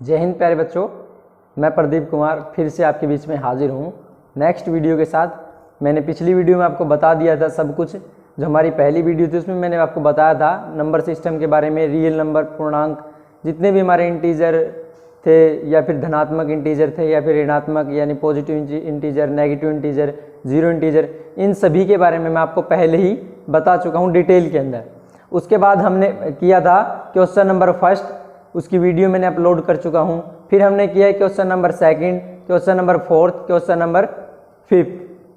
जय हिंद प्यारे बच्चों, मैं प्रदीप कुमार फिर से आपके बीच में हाजिर हूँ नेक्स्ट वीडियो के साथ। मैंने पिछली वीडियो में आपको बता दिया था सब कुछ। जो हमारी पहली वीडियो थी उसमें मैंने आपको बताया था नंबर सिस्टम के बारे में, रियल नंबर, पूर्णांक, जितने भी हमारे इंटीजर थे या फिर धनात्मक इंटीजर थे या फिर ऋणात्मक यानी positive integer, negative integer, zero integer, इन सभी के बारे में मैं आपको पहले ही बता चुका हूँ डिटेल के अंदर। उसके बाद हमने किया था क्वेश्चन नंबर फर्स्ट, उसकी वीडियो मैंने अपलोड कर चुका हूँ। फिर हमने किया है question number second, question number fourth, question number fifth,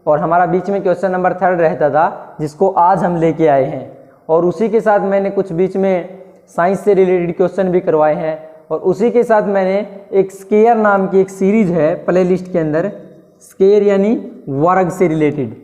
और हमारा बीच में क्वेश्चन नंबर थर्ड रहता था जिसको आज हम लेके आए हैं। और उसी के साथ मैंने कुछ बीच में साइंस से रिलेटेड क्वेश्चन भी करवाए हैं। और उसी के साथ मैंने एक स्क्वायर नाम की एक सीरीज है प्ले लिस्ट के अंदर, स्क्वायर यानी वर्ग से रिलेटेड,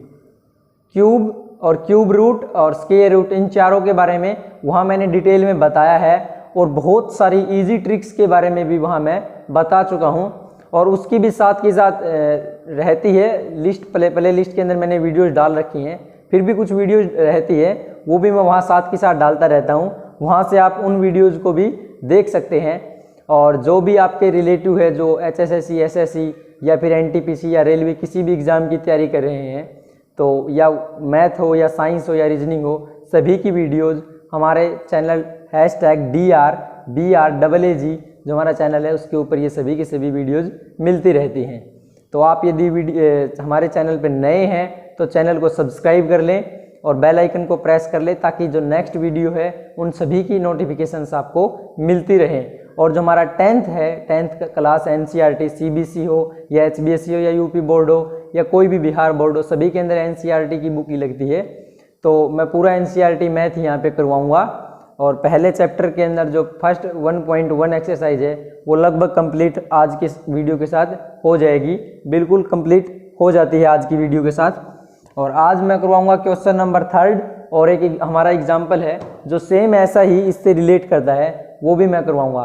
क्यूब और क्यूब रूट और स्क्वायर रूट, इन चारों के बारे में वहाँ मैंने डिटेल में बताया है। और बहुत सारी इजी ट्रिक्स के बारे में भी वहाँ मैं बता चुका हूँ। और उसकी भी साथ के साथ रहती है लिस्ट, प्ले लिस्ट के अंदर मैंने वीडियोज़ डाल रखी हैं। फिर भी कुछ वीडियोज़ रहती है वो भी मैं वहाँ साथ के साथ डालता रहता हूँ, वहाँ से आप उन वीडियोज़ को भी देख सकते हैं। और जो भी आपके रिलेटिव है जो HSSC, SSC या फिर NTPC या रेलवे किसी भी एग्ज़ाम की तैयारी कर रहे हैं, तो या मैथ हो या साइंस हो या रीजनिंग हो, सभी की वीडियोज़ हमारे चैनल #DRBRAAG जो हमारा चैनल है उसके ऊपर ये सभी की सभी वीडियोज़ मिलती रहती हैं। तो आप यदि हमारे चैनल पर नए हैं तो चैनल को सब्सक्राइब कर लें और बेल आइकन को प्रेस कर लें ताकि जो नेक्स्ट वीडियो है उन सभी की नोटिफिकेशंस आपको मिलती रहें। और जो हमारा 10th है, 10th क्लास NCERT CBSE हो या HBSE हो या UP बोर्ड हो या कोई भी बिहार बोर्ड हो, सभी के अंदर NCERT की बुक ही लगती है। तो मैं पूरा NCERT मैथ यहाँ पे करवाऊँगा। और पहले चैप्टर के अंदर जो फर्स्ट 1.1 एक्सरसाइज है वो लगभग कंप्लीट आज के वीडियो के साथ हो जाएगी, बिल्कुल कंप्लीट हो जाती है आज की वीडियो के साथ। और आज मैं करवाऊंगा क्वेश्चन नंबर थर्ड, और एक हमारा एग्जाम्पल है जो सेम ऐसा ही इससे रिलेट करता है, वो भी मैं करवाऊंगा।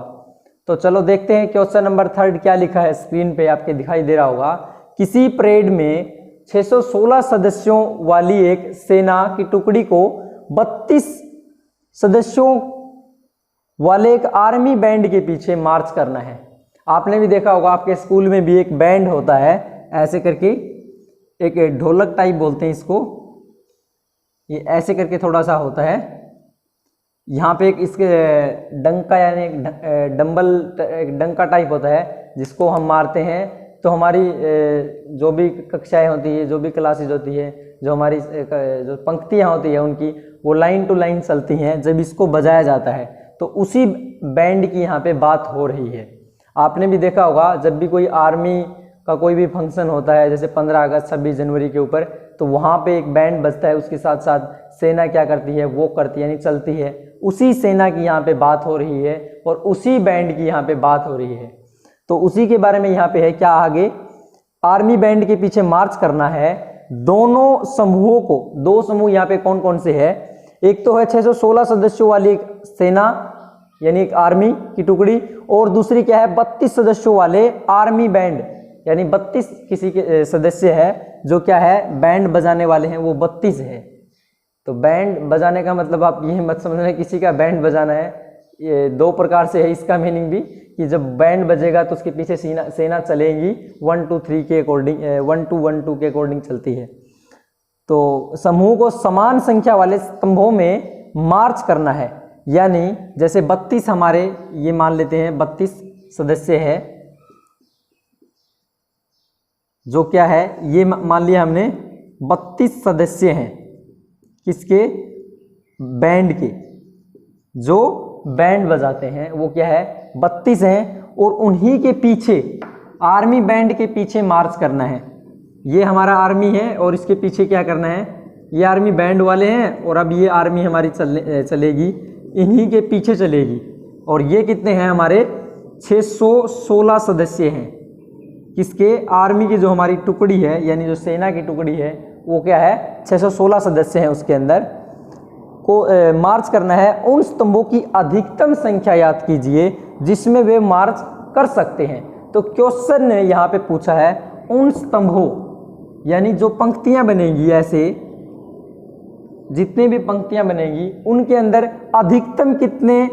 तो चलो देखते हैं क्वेश्चन नंबर थर्ड क्या लिखा है। स्क्रीन पे आपके दिखाई दे रहा होगा, किसी परेड में 616 सदस्यों वाली एक सेना की टुकड़ी को 32 सदस्यों वाले एक आर्मी बैंड के पीछे मार्च करना है। आपने भी देखा होगा आपके स्कूल में भी एक बैंड होता है ऐसे करके, एक ढोलक टाइप बोलते हैं इसको, ये ऐसे करके थोड़ा सा होता है। यहाँ पे एक इसके डंका यानी डंबल, एक डंका टाइप होता है जिसको हम मारते हैं। तो हमारी जो भी कक्षाएं होती है, जो भी क्लासेज होती है, जो हमारी जो पंक्तियाँ होती है उनकी, वो लाइन टू लाइन चलती हैं जब इसको बजाया जाता है। तो उसी बैंड की यहाँ पे बात हो रही है। आपने भी देखा होगा जब भी कोई आर्मी का कोई भी फंक्शन होता है, जैसे 15 अगस्त, 26 जनवरी के ऊपर, तो वहाँ पे एक बैंड बजता है, उसके साथ साथ सेना क्या करती है, वो करती है यानी चलती है। उसी सेना की यहाँ पे बात हो रही है और उसी बैंड की यहाँ पे बात हो रही है। तो उसी के बारे में यहाँ पे है क्या आगे, आर्मी बैंड के पीछे मार्च करना है दोनों समूहों को। दो समूह यहाँ पे कौन कौन से है, एक तो है 616 सदस्यों वाली एक सेना यानी एक आर्मी की टुकड़ी, और दूसरी क्या है 32 सदस्यों वाले आर्मी बैंड यानी 32 किसी के सदस्य है जो क्या है बैंड बजाने वाले हैं, वो 32 है। तो बैंड बजाने का मतलब आप ये मत समझना किसी का बैंड बजाना है, ये दो प्रकार से है इसका मीनिंग भी, कि जब बैंड बजेगा तो उसके पीछे सेना चलेगी 1 2 3 के अकॉर्डिंग, 1 2 1 2 के अकॉर्डिंग चलती है। तो समूह को समान संख्या वाले स्तंभों में मार्च करना है, यानी जैसे 32 हमारे ये मान लेते हैं 32 सदस्य है, जो क्या है ये मान लिया हमने 32 सदस्य हैं किसके, बैंड के, जो बैंड बजाते हैं वो क्या है 32 हैं। और उन्हीं के पीछे, आर्मी बैंड के पीछे मार्च करना है। ये हमारा आर्मी है और इसके पीछे क्या करना है, ये आर्मी बैंड वाले हैं और अब ये आर्मी हमारी चलेगी, इन्हीं के पीछे चलेगी। और ये कितने हैं हमारे 616 सदस्य हैं किसके, आर्मी की जो हमारी टुकड़ी है यानी जो सेना की टुकड़ी है वो क्या है 616 सदस्य हैं, उसके अंदर को मार्च करना है। उन स्तंभों की अधिकतम संख्या याद कीजिए जिसमें वे मार्च कर सकते हैं। तो क्वेश्चन ने यहाँ पे पूछा है उन स्तंभों यानी जो पंक्तियां बनेगी, ऐसे जितने भी पंक्तियां बनेगी उनके अंदर अधिकतम कितने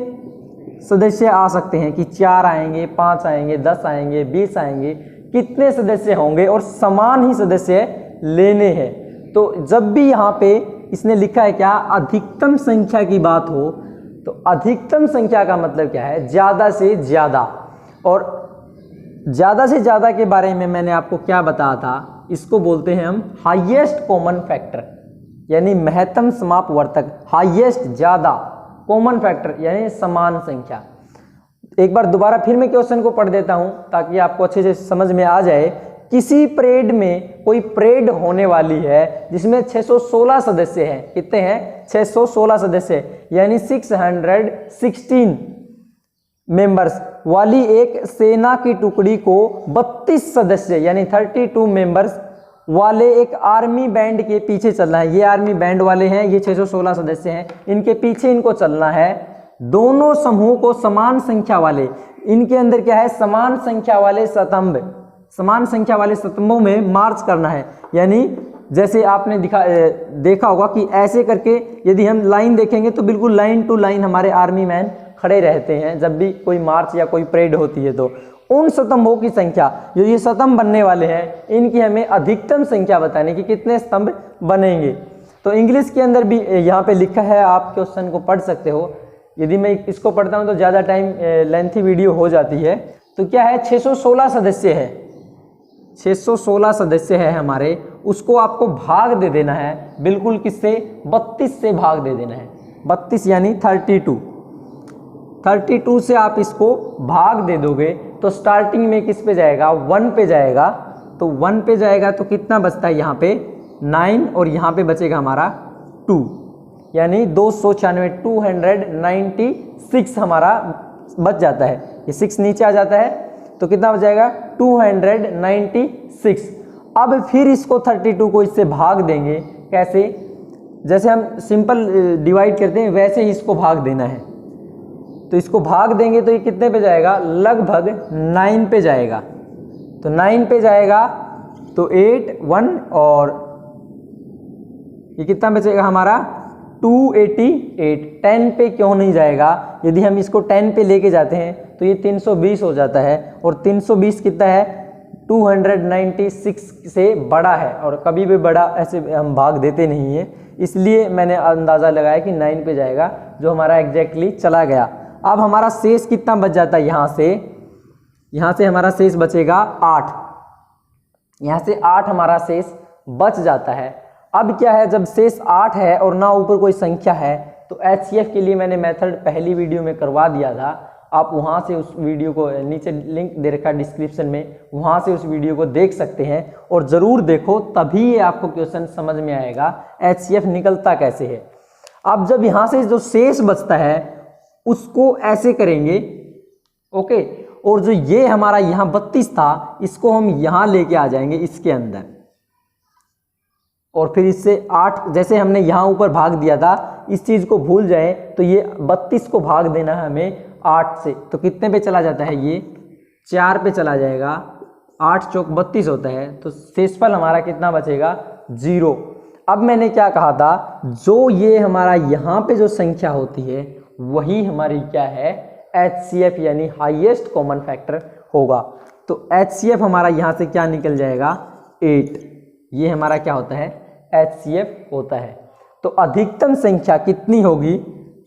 सदस्य आ सकते हैं कि 4 आएंगे, 5 आएंगे, 10 आएंगे, 20 आएंगे, कितने सदस्य होंगे और समान ही सदस्य लेने हैं। तो जब भी यहाँ पे इसने लिखा है क्या, अधिकतम संख्या की बात हो, तो अधिकतम संख्या का मतलब क्या है, ज़्यादा से ज़्यादा। और ज़्यादा से ज़्यादा के बारे में मैंने आपको क्या बताया था, इसको बोलते हैं हम हाईएस्ट कॉमन फैक्टर, यानी महत्तम समापवर्तक। हाईएस्ट ज़्यादा, कॉमन फैक्टर यानी समान संख्या। एक बार दोबारा फिर मैं क्वेश्चन को पढ़ देता हूं ताकि आपको अच्छे से समझ में आ जाए। किसी परेड में कोई परेड होने वाली है जिसमें 616 सदस्य हैं। कितने हैं? 616 सदस्य, यानी 616 मेंबर्स वाली एक सेना की टुकड़ी को 32 सदस्य यानी 32 मेंबर्स वाले एक आर्मी बैंड के पीछे चलना है। ये आर्मी बैंड वाले हैं, ये 616 सदस्य हैं, इनके पीछे इनको चलना है। दोनों समूह को समान संख्या वाले, इनके अंदर क्या है, समान संख्या वाले स्तंभ, समान संख्या वाले स्तंभों में मार्च करना है। यानी जैसे आपने देखा होगा कि ऐसे करके यदि हम लाइन देखेंगे तो बिल्कुल लाइन टू लाइन हमारे आर्मी मैन खड़े रहते हैं जब भी कोई मार्च या कोई परेड होती है। तो उन स्तंभों की संख्या, जो ये स्तंभ बनने वाले हैं, इनकी हमें अधिकतम संख्या बताने की, कितने स्तंभ बनेंगे। तो इंग्लिश के अंदर भी यहाँ पे लिखा है, आप क्वेश्चन को पढ़ सकते हो। यदि मैं इसको पढ़ता हूँ तो ज़्यादा टाइम लेंथी वीडियो हो जाती है। तो क्या है, 616 सदस्य है, 616 सदस्य है हमारे, उसको आपको भाग दे देना है। बिल्कुल किससे? 32 से भाग दे देना है। 32 यानी 32 से आप इसको भाग दे दोगे तो स्टार्टिंग में किस पे जाएगा? 1 पे जाएगा। तो 1 पे जाएगा तो कितना बचता है यहाँ पे? 9, और यहाँ पे बचेगा हमारा 2, यानी 296 हमारा बच जाता है। ये 6 नीचे आ जाता है तो कितना बच जाएगा? 296। अब फिर इसको 32 को इससे भाग देंगे। कैसे? जैसे हम सिंपल डिवाइड करते हैं वैसे ही इसको भाग देना है। तो इसको भाग देंगे तो ये कितने पे जाएगा? लगभग 9 पे जाएगा। तो 9 पे जाएगा तो 8, 1 और ये कितना बचेगा हमारा? 288। 10 पे क्यों नहीं जाएगा? यदि हम इसको 10 पे लेके जाते हैं तो ये 320 हो जाता है, और 320 कितना है? 296 से बड़ा है, और कभी भी बड़ा ऐसे हम भाग देते नहीं है, इसलिए मैंने अंदाज़ा लगाया कि 9 पे जाएगा, जो हमारा एग्जैक्टली चला गया। अब हमारा शेष कितना बच जाता है? यहाँ से हमारा शेष बचेगा 8। यहाँ से 8 हमारा शेष बच जाता है। अब क्या है, जब शेष 8 है और ना ऊपर कोई संख्या है, तो HCF के लिए मैंने मेथड पहली वीडियो में करवा दिया था। आप वहाँ से उस वीडियो को, नीचे लिंक दे रखा डिस्क्रिप्शन में, वहाँ से उस वीडियो को देख सकते हैं, और ज़रूर देखो, तभी ये आपको क्वेश्चन समझ में आएगा HCF निकलता कैसे है। अब जब यहाँ से जो शेष बचता है उसको ऐसे करेंगे, ओके, और जो ये हमारा यहाँ 32 था, इसको हम यहाँ लेके आ जाएंगे इसके अंदर, और फिर इससे 8, जैसे हमने यहाँ ऊपर भाग दिया था, इस चीज़ को भूल जाए तो ये 32 को भाग देना है हमें 8 से। तो कितने पे चला जाता है? ये 4 पे चला जाएगा। 8 चौक 32 होता है, तो शेषफल हमारा कितना बचेगा? 0। अब मैंने क्या कहा था, जो ये हमारा यहाँ पे जो संख्या होती है वही हमारी क्या है? HCF यानी हाईएस्ट कॉमन फैक्टर होगा। तो HCF हमारा यहाँ से क्या निकल जाएगा? 8। ये हमारा क्या होता है? HCF होता है। तो अधिकतम संख्या कितनी होगी?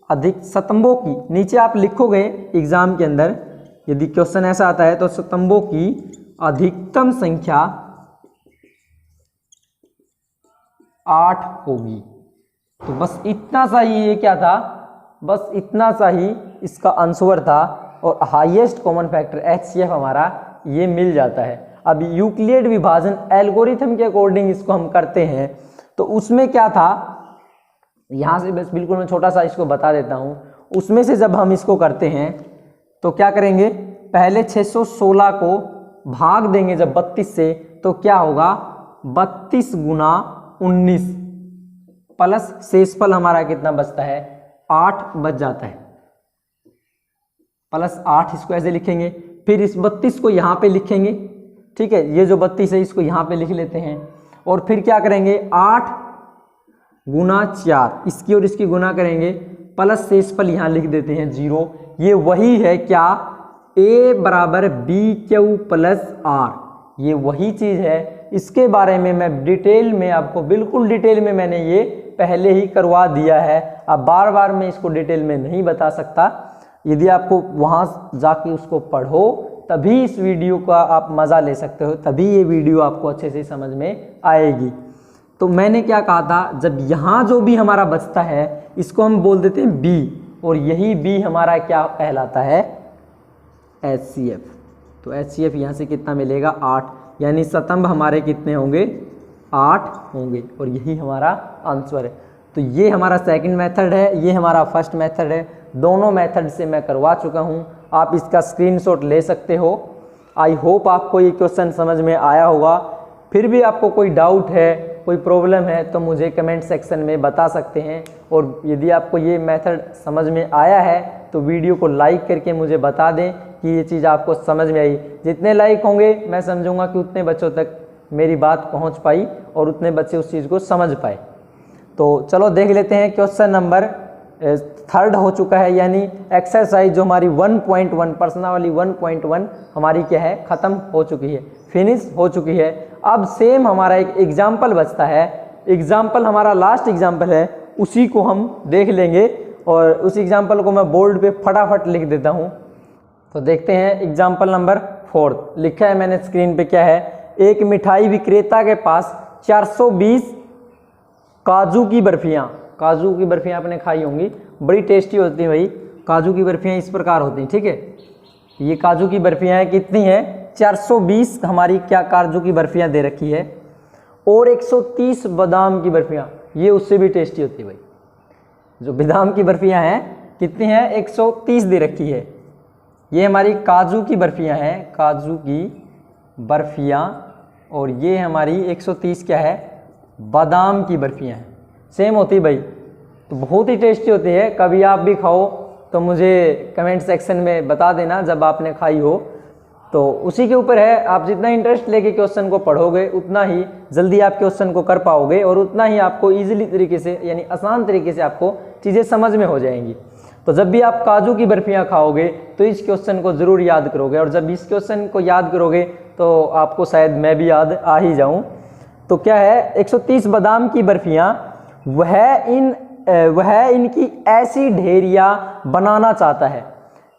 अधिक स्तंभों की, नीचे आप लिखोगे एग्जाम के अंदर, यदि क्वेश्चन ऐसा आता है तो स्तंभों की अधिकतम संख्या 8 होगी। तो बस इतना सा ही ये क्या था? बस इतना सा ही इसका आंसर था, और हाईएस्ट कॉमन फैक्टर HCF हमारा ये मिल जाता है। अब यूक्लिड विभाजन एल्गोरिथम के अकॉर्डिंग इसको हम करते हैं, तो उसमें क्या था, यहाँ से बस बिल्कुल मैं छोटा सा इसको बता देता हूँ। उसमें से जब हम इसको करते हैं तो क्या करेंगे? पहले 616 को भाग देंगे जब 32 से, तो क्या होगा? 32 गुना 19 प्लस शेषफल हमारा कितना बचता है? 8 बच जाता है, प्लस 8 इसको ऐसे लिखेंगे। फिर इस 32 को यहाँ पे लिखेंगे, ठीक है, ये जो 32 है इसको यहाँ पे लिख लेते हैं, और फिर क्या करेंगे? 8 गुना 4, इसकी और इसकी गुना करेंगे, प्लस शेषफल यहाँ लिख देते हैं 0, ये वही है क्या, A बराबर BQ प्लस R, ये वही चीज़ है। इसके बारे में मैं डिटेल में आपको, बिल्कुल डिटेल में मैंने ये पहले ही करवा दिया है। अब बार बार मैं इसको डिटेल में नहीं बता सकता। यदि आपको वहाँ जाके उसको पढ़ो तभी इस वीडियो का आप मज़ा ले सकते हो, तभी ये वीडियो आपको अच्छे से समझ में आएगी। तो मैंने क्या कहा था, जब यहाँ जो भी हमारा बचता है इसको हम बोल देते हैं B, और यही B हमारा क्या कहलाता है, HCF। तो HCF यहाँ से कितना मिलेगा, 8, यानी स्तंभ हमारे कितने होंगे, 8 होंगे, और यही हमारा आंसर है। तो ये हमारा सेकंड मेथड है, ये हमारा फर्स्ट मेथड है। दोनों मेथड से मैं करवा चुका हूँ, आप इसका स्क्रीनशॉट ले सकते हो। आई होप आपको ये क्वेश्चन समझ में आया होगा। फिर भी आपको कोई डाउट है, कोई प्रॉब्लम है तो मुझे कमेंट सेक्शन में बता सकते हैं। और यदि आपको ये मेथड समझ में आया है तो वीडियो को लाइक करके मुझे बता दें कि ये चीज़ आपको समझ में आई। जितने लाइक होंगे मैं समझूंगा कि उतने बच्चों तक मेरी बात पहुंच पाई और उतने बच्चे उस चीज़ को समझ पाए। तो चलो देख लेते हैं, क्वेश्चन नंबर 3 हो चुका है, यानी एक्सरसाइज जो हमारी 1.1 प्रश्नावली 1.1 हमारी क्या है, ख़त्म हो चुकी है, फिनिश हो चुकी है। अब सेम हमारा एक एग्जाम्पल बचता है, एग्जाम्पल हमारा लास्ट एग्जाम्पल है, उसी को हम देख लेंगे। और उस एग्जाम्पल को मैं बोर्ड पे फटाफट लिख देता हूँ। तो देखते हैं एग्जाम्पल नंबर 4, लिखा है मैंने स्क्रीन पे, क्या है, एक मिठाई विक्रेता के पास 420 काजू की बर्फियाँ, काजू की बर्फियाँ आपने खाई होंगी, बड़ी टेस्टी होती हैं भाई। काजू की बर्फियाँ इस प्रकार होती हैं, ठीक है। ये काजू की बर्फियाँ हैं, कितनी है, 420 हमारी क्या काजू की बर्फियाँ दे रखी है, और 130 बादाम की बर्फियाँ, ये उससे भी टेस्टी होती है भाई। जो बादाम की बर्फियाँ हैं कितनी हैं, 130 दे रखी है। ये हमारी काजू की बर्फियाँ हैं, काजू की बर्फियाँ, और ये हमारी 130 क्या है, बादाम की बर्फियाँ हैं। सेम होती है भाई, तो बहुत ही टेस्टी होती है। कभी आप भी खाओ तो मुझे कमेंट सेक्शन में बता देना जब आपने खाई हो। तो उसी के ऊपर है, आप जितना इंटरेस्ट लेके क्वेश्चन को पढ़ोगे उतना ही जल्दी आप क्वेश्चन को कर पाओगे, और उतना ही आपको ईजिली तरीके से, यानी आसान तरीके से आपको चीज़ें समझ में हो जाएंगी। तो जब भी आप काजू की बर्फियाँ खाओगे तो इस क्वेश्चन को ज़रूर याद करोगे, और जब इस क्वेश्चन को याद करोगे तो आपको शायद मैं भी याद आ ही जाऊँ। तो क्या है, 130 बादाम की बर्फियाँ, वह इनकी ऐसी ढेरियाँ बनाना चाहता है।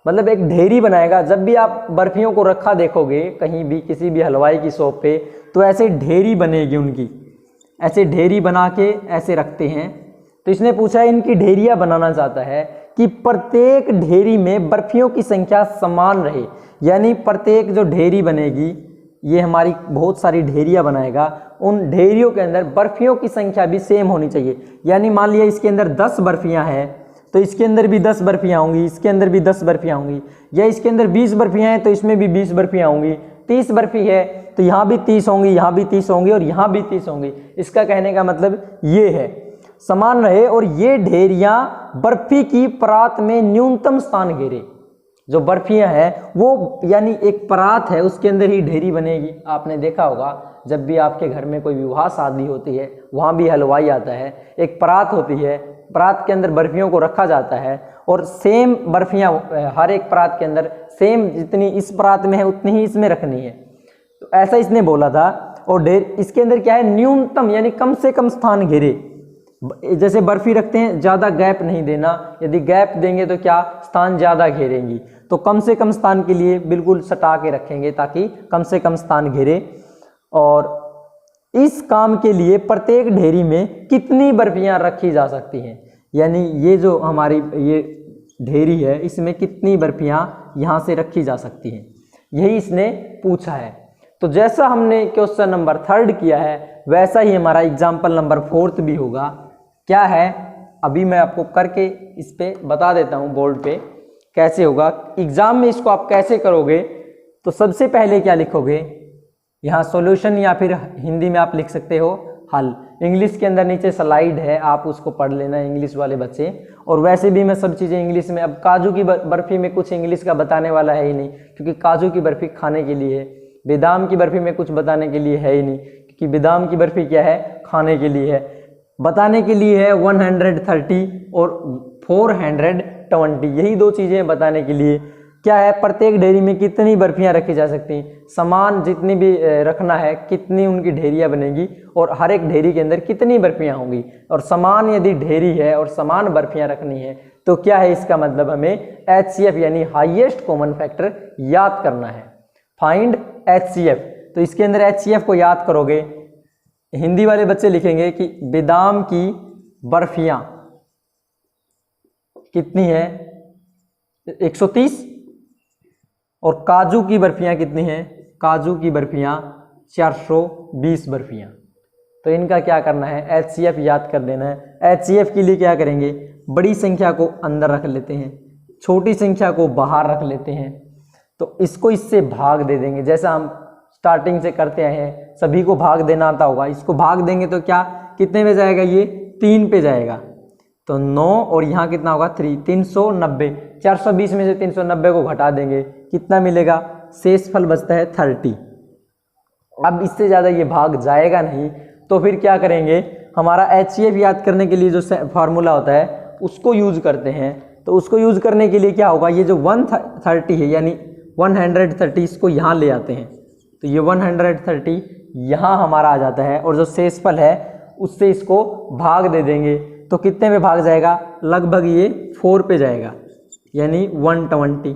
मतलब एक ढेरी बनाएगा। जब भी आप बर्फियों को रखा देखोगे कहीं भी, किसी भी हलवाई की शॉप पे, तो ऐसे ढेरी बनेगी उनकी, ऐसे ढेरी बना के ऐसे रखते हैं। तो इसने पूछा है, इनकी ढेरियाँ बनाना चाहता है कि प्रत्येक ढेरी में बर्फियों की संख्या समान रहे, यानी प्रत्येक जो ढेरी बनेगी, ये हमारी बहुत सारी ढेरियाँ बनाएगा, उन ढेरियों के अंदर बर्फियों की संख्या भी सेम होनी चाहिए। यानी मान लिया इसके अंदर 10 बर्फियाँ हैं तो इसके अंदर भी 10 बर्फियाँ होंगी, इसके अंदर भी 10 बर्फियाँ होंगी, या इसके अंदर 20 बर्फियाँ हैं तो इसमें भी 20 बर्फियाँ होंगी, 30 बर्फी है तो यहाँ भी 30 होंगी, यहाँ भी 30 होंगी, और यहाँ भी 30 होंगी। इसका कहने का मतलब ये है, समान रहे, और ये ढेरियाँ बर्फी की परात में न्यूनतम स्थान घेरे। जो बर्फियाँ हैं वो, यानी एक परात है उसके अंदर ही ढेरी बनेगी। आपने देखा होगा जब भी आपके घर में कोई विवाह शादी होती है, वहाँ भी हलवाई आता है, एक परात होती है, परात के अंदर बर्फियों को रखा जाता है, और सेम बर्फियाँ हर एक परात के अंदर सेम, जितनी इस परात में है उतनी ही इसमें रखनी है। तो ऐसा इसने बोला था। और ढेर इसके अंदर क्या है, न्यूनतम, यानी कम से कम स्थान घेरे। जैसे बर्फी रखते हैं, ज़्यादा गैप नहीं देना, यदि गैप देंगे तो क्या, स्थान ज़्यादा घेरेंगी। तो कम से कम स्थान के लिए बिल्कुल सटा के रखेंगे ताकि कम से कम स्थान घेरे। और इस काम के लिए प्रत्येक ढेरी में कितनी बर्फियां रखी जा सकती हैं, यानी ये जो हमारी ये ढेरी है इसमें कितनी बर्फियां यहाँ से रखी जा सकती हैं, यही इसने पूछा है। तो जैसा हमने क्वेश्चन नंबर 3 किया है वैसा ही हमारा एग्जाम्पल नंबर 4 भी होगा। क्या है, अभी मैं आपको करके इस पे बता देता हूँ बोर्ड पे कैसे होगा। एग्जाम में इसको आप कैसे करोगे, तो सबसे पहले क्या लिखोगे, यहाँ सॉल्यूशन, या फिर हिंदी में आप लिख सकते हो हल। इंग्लिश के अंदर नीचे स्लाइड है, आप उसको पढ़ लेना इंग्लिश वाले बच्चे। और वैसे भी मैं सब चीज़ें इंग्लिश में, अब काजू की बर्फी में कुछ इंग्लिश का बताने वाला है ही नहीं, क्योंकि काजू की बर्फी खाने के लिए है। बादाम की बर्फी में कुछ बताने के लिए है ही नहीं, क्योंकि बादाम की बर्फी क्या है, खाने के लिए है। बताने के लिए है 130 और 20। यही दो चीज़ें बताने के लिए क्या है, प्रत्येक ढेरी में कितनी बर्फियाँ रखी जा सकती हैं, समान जितनी भी रखना है कितनी उनकी ढेरियाँ बनेगी और हर एक ढेरी के अंदर कितनी बर्फियाँ होंगी। और समान यदि ढेरी है और समान बर्फियाँ रखनी है तो क्या है, इसका मतलब हमें HCF यानी हाईएस्ट कॉमन फैक्टर याद करना है। फाइंड HCF, तो इसके अंदर HCF को याद करोगे, हिंदी वाले बच्चे लिखेंगे कि बादाम की बर्फियाँ कितनी है 130 और काजू की बर्फियाँ कितनी हैं, काजू की बर्फियाँ 420 बर्फियाँ। तो इनका क्या करना है, HCF याद कर देना है। HCF के लिए क्या करेंगे, बड़ी संख्या को अंदर रख लेते हैं, छोटी संख्या को बाहर रख लेते हैं, तो इसको इससे भाग दे देंगे। जैसा हम स्टार्टिंग से करते आए हैं, सभी को भाग देना आता होगा, इसको भाग देंगे तो क्या कितने पे जाएगा, ये 3 पे जाएगा, तो 9 और यहाँ कितना होगा 3, 390। 420 में से 390 को घटा देंगे, कितना मिलेगा, शेषफल बचता है 30। अब इससे ज़्यादा ये भाग जाएगा नहीं, तो फिर क्या करेंगे, हमारा HCF याद करने के लिए जो फार्मूला होता है उसको यूज करते हैं। तो उसको यूज करने के लिए क्या होगा, ये जो 130 है यानी 130 इसको यहाँ ले आते हैं, तो ये 130 यहाँ हमारा आ जाता है और जो शेषफल है उससे इसको भाग दे देंगे, तो कितने में भाग जाएगा, लगभग ये 4 पे जाएगा यानी 120।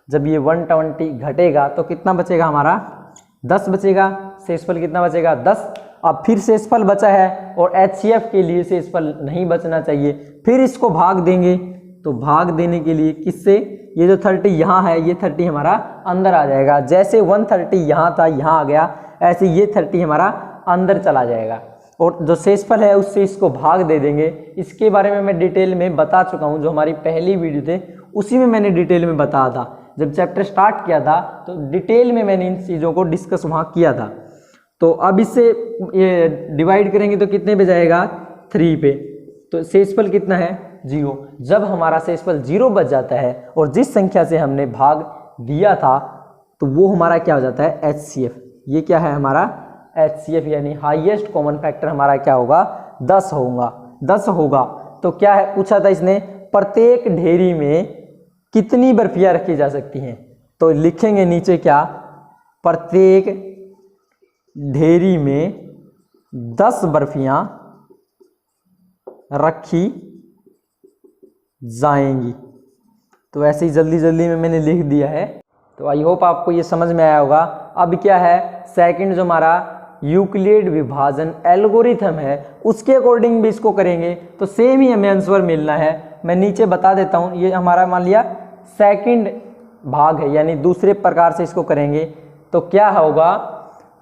जब ये 120 घटेगा तो कितना बचेगा हमारा, 10 बचेगा। शेषफल कितना बचेगा, 10। अब फिर शेषफल बचा है और HCF के लिए शेषफल नहीं बचना चाहिए, फिर इसको भाग देंगे, तो भाग देने के लिए किससे, ये जो 30 यहाँ है ये 30 हमारा अंदर आ जाएगा। जैसे 130 यहाँ था यहाँ आ गया, ऐसे ये 30 हमारा अंदर चला जाएगा और जो शेषफल है उससे इसको भाग दे देंगे। इसके बारे में मैं डिटेल में बता चुका हूँ, जो हमारी पहली वीडियो थे उसी में मैंने डिटेल में बताया था। जब चैप्टर स्टार्ट किया था तो डिटेल में मैंने इन चीज़ों को डिस्कस वहाँ किया था। तो अब इससे ये डिवाइड करेंगे तो कितने पे जाएगा, 3 पे, तो शेषफल कितना है, 0। जब हमारा शेषफल 0 बच जाता है और जिस संख्या से हमने भाग दिया था तो वो हमारा क्या हो जाता है, HCF। ये क्या है हमारा HCF यानी हाईएस्ट कॉमन फैक्टर हमारा क्या होगा, 10 होगा। तो क्या है पूछा था इसने, प्रत्येक ढेरी में कितनी बर्फियाँ रखी जा सकती हैं, तो लिखेंगे नीचे क्या, प्रत्येक ढेरी में 10 बर्फियाँ रखी जाएंगी। तो ऐसे ही जल्दी जल्दी में मैंने लिख दिया है, तो आई होप आपको ये समझ में आया होगा। अब क्या है, सेकंड जो हमारा यूक्लिड विभाजन एल्गोरिथम है उसके अकॉर्डिंग भी इसको करेंगे, तो सेम ही हमें आंसर मिलना है। मैं नीचे बता देता हूँ, ये हमारा मान लिया सेकंड भाग है यानी दूसरे प्रकार से इसको करेंगे, तो क्या होगा,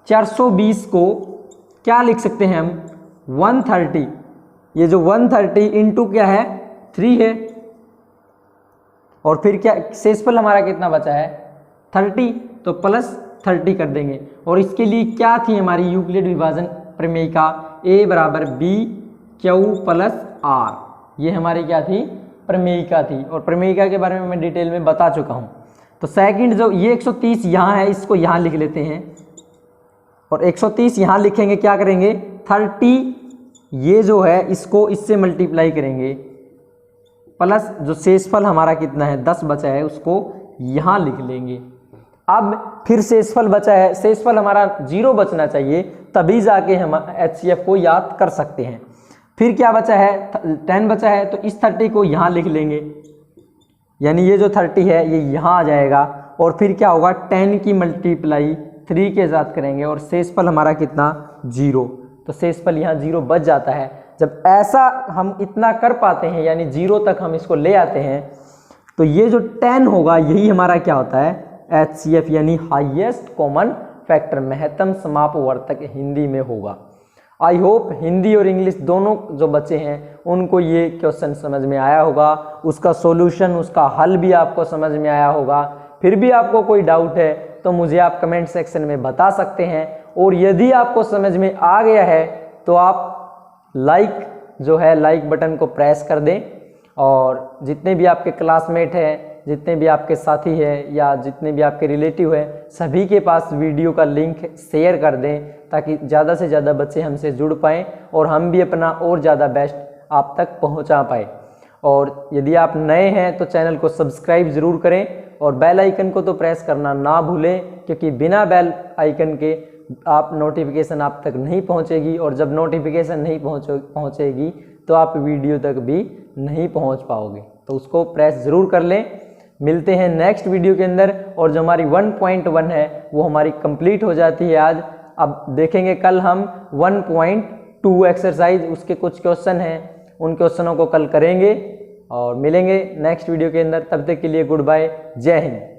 420 को क्या लिख सकते हैं हम, 130, ये जो 130 इंटू क्या है 3 है, और फिर क्या शेषफल हमारा कितना बचा है 30, तो प्लस 30 कर देंगे। और इसके लिए क्या थी हमारी यूक्लिड विभाजन प्रमेयिका, A बराबर B Q प्लस R, ये हमारी क्या थी, प्रमेयिका थी, और प्रमेयिका के बारे में मैं डिटेल में बता चुका हूँ। तो सेकंड जो ये 130 यहाँ है इसको यहाँ लिख लेते हैं, और 130 यहाँ लिखेंगे, क्या करेंगे 30 ये जो है इसको इससे मल्टीप्लाई करेंगे, प्लस जो शेषफल हमारा कितना है 10 बचा है उसको यहाँ लिख लेंगे। अब फिर शेषफल बचा है, शेषफल हमारा 0 बचना चाहिए, तभी जाके हम HCF को याद कर सकते हैं। फिर क्या बचा है, 10 बचा है, तो इस 30 को यहाँ लिख लेंगे, यानी ये जो 30 है ये यहाँ आ जाएगा, और फिर क्या होगा 10 की मल्टीप्लाई 3 के साथ करेंगे, और शेषफल हमारा कितना 0, तो शेषफल यहाँ 0 बच जाता है। जब ऐसा हम इतना कर पाते हैं यानी 0 तक हम इसको ले आते हैं, तो ये जो 10 होगा यही हमारा क्या होता है HCF यानी हाईएस्ट कॉमन फैक्टर, महत्तम समापवर्तक हिंदी में होगा। आई होप हिंदी और इंग्लिश दोनों जो बच्चे हैं उनको ये क्वेश्चन समझ में आया होगा, उसका सॉल्यूशन उसका हल भी आपको समझ में आया होगा। फिर भी आपको कोई डाउट है तो मुझे आप कमेंट सेक्शन में बता सकते हैं, और यदि आपको समझ में आ गया है तो आप लाइक जो है लाइक बटन को प्रेस कर दें, और जितने भी आपके क्लासमेट हैं, जितने भी आपके साथी हैं या जितने भी आपके रिलेटिव हैं, सभी के पास वीडियो का लिंक शेयर कर दें, ताकि ज़्यादा से ज़्यादा बच्चे हमसे जुड़ पाएँ और हम भी अपना और ज़्यादा बेस्ट आप तक पहुंचा पाए। और यदि आप नए हैं तो चैनल को सब्सक्राइब ज़रूर करें और बेल आइकन को तो प्रेस करना ना भूलें, क्योंकि बिना बेल आइकन के आप नोटिफिकेशन आप तक नहीं पहुंचेगी, और जब नोटिफिकेशन नहीं पहुंचेगी तो आप वीडियो तक भी नहीं पहुंच पाओगे। तो उसको प्रेस ज़रूर कर लें। मिलते हैं नेक्स्ट वीडियो के अंदर, और जो हमारी 1.1 है वो हमारी कंप्लीट हो जाती है आज। अब देखेंगे कल हम 1.2 एक्सरसाइज, उसके कुछ क्वेश्चन हैं, उन क्वेश्चनों को कल करेंगे और मिलेंगे नेक्स्ट वीडियो के अंदर। तब तक के लिए गुड बाय, जय हिंद।